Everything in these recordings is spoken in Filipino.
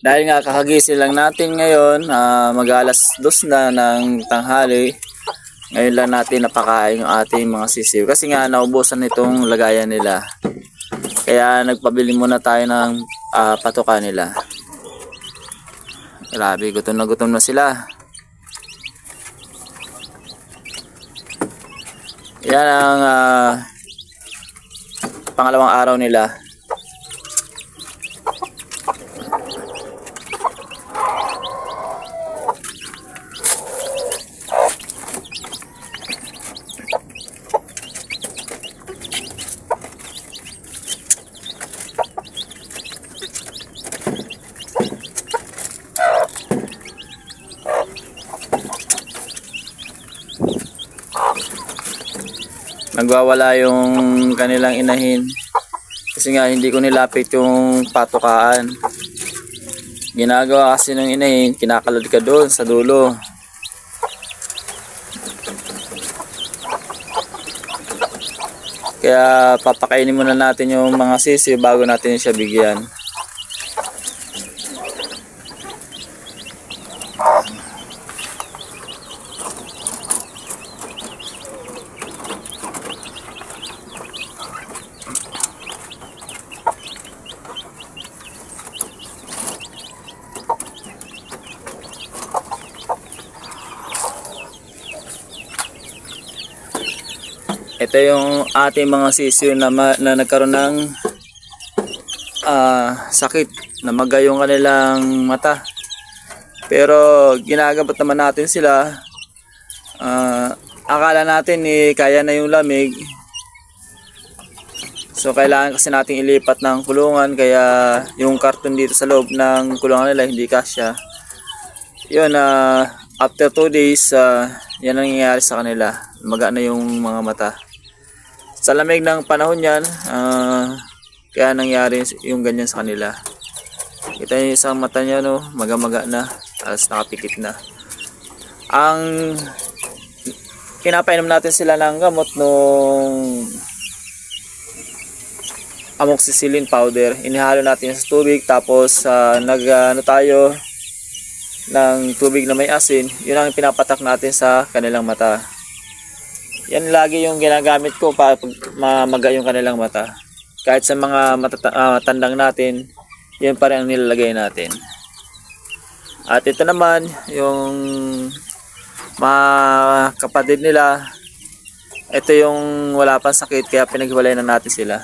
Dahil nga kakagising lang natin ngayon, mag-alas 2 na ng tanghali. Ngayon lang natin napakain yung ating mga sisiw. Kasi nga naubusan itong lagayan nila. Kaya nagpabili muna tayo ng patuka nila. Grabe, gutom na sila. Yan ang pangalawang araw nila. Nagwawala yung kanilang inahin kasi nga hindi ko nilapit yung patukaan. Ginagawa kasi ng inahin, kinakalad ka doon sa dulo. Kaya papakainin muna natin yung mga sisiw bago natin siya bigyan. Ito yung ating mga sisiw na nagkaroon ng sakit, namagay yung kanilang mata. Pero ginagabat naman natin sila. Akala natin kaya na yung lamig. So kailangan kasi nating ilipat ng kulungan, kaya yung karton dito sa loob ng kulungan nila hindi kasya. Yun, after 2 days, yan ang nangyayari sa kanila. Maga na yung mga mata. Sa lamig ng panahon yan, kaya nangyari yung ganyan sa kanila. Kita niyo isang mata niya, no, maga-maga na, tapos nakapikit na. Ang pinapainom natin sila ng gamot nung amoxicillin powder. Inihalo natin sa tubig, tapos tayo ng tubig na may asin. Yun ang pinapatak natin sa kanilang mata. Yan lagi yung ginagamit ko para maga yung kanilang mata. Kahit sa mga tandang natin, yun pa rin ang nilalagay natin. At ito naman, yung mga kapatid nila, ito yung wala pang sakit, kaya pinaghiwalay na natin sila.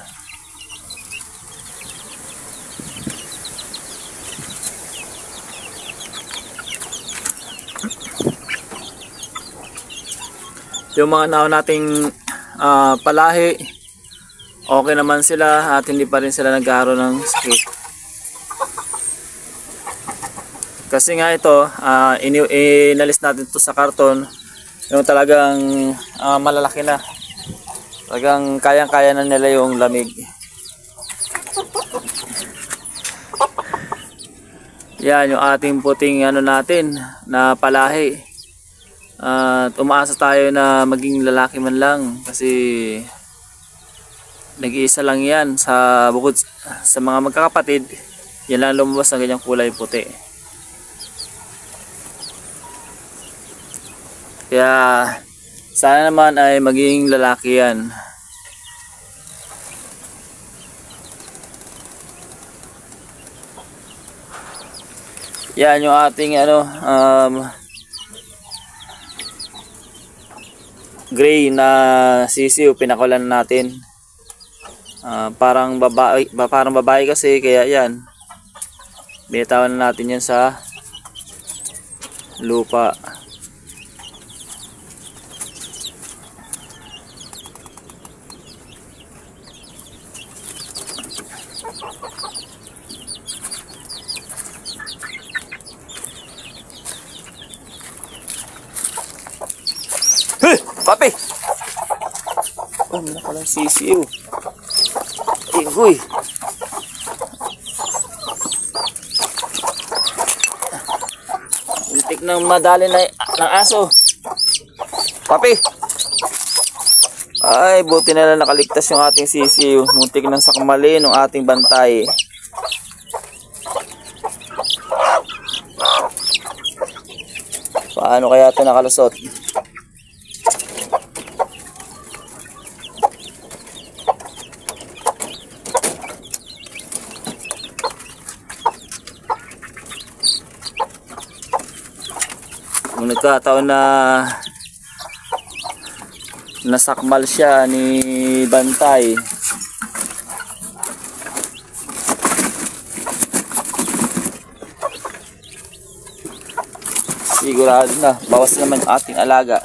Yung mga naon nating palahi, okay naman sila at hindi pa rin sila nagkaroon ng sakit. Kasi nga ito, inalis natin ito sa karton, yung talagang malalaki na. Talagang kayang-kaya na nila yung lamig. Yan yung ating puting natin na palahi. At umaasa tayo na maging lalaki man lang kasi nag-iisa lang yan sa bukod sa mga magkakapatid. Yan lang lumabas ng ganyang kulay puti. Kaya sana naman ay maging lalaki yan. Yan yung ating gray na sisiw, pinakulan natin. Parang babae kasi, kaya yan, binitawan na natin yan sa lupa. Papi! Oh, wala palang sisiw. Igoy! Muntik nang madali ng aso. Papi! Ay, buti na lang nakaligtas yung ating sisiw. Muntik nang sakamali ng ating bantay. Paano kaya ito nakalusot? Kung nagkataon na nasakmal siya ni Bantay, sigurado na bawas naman ating alaga.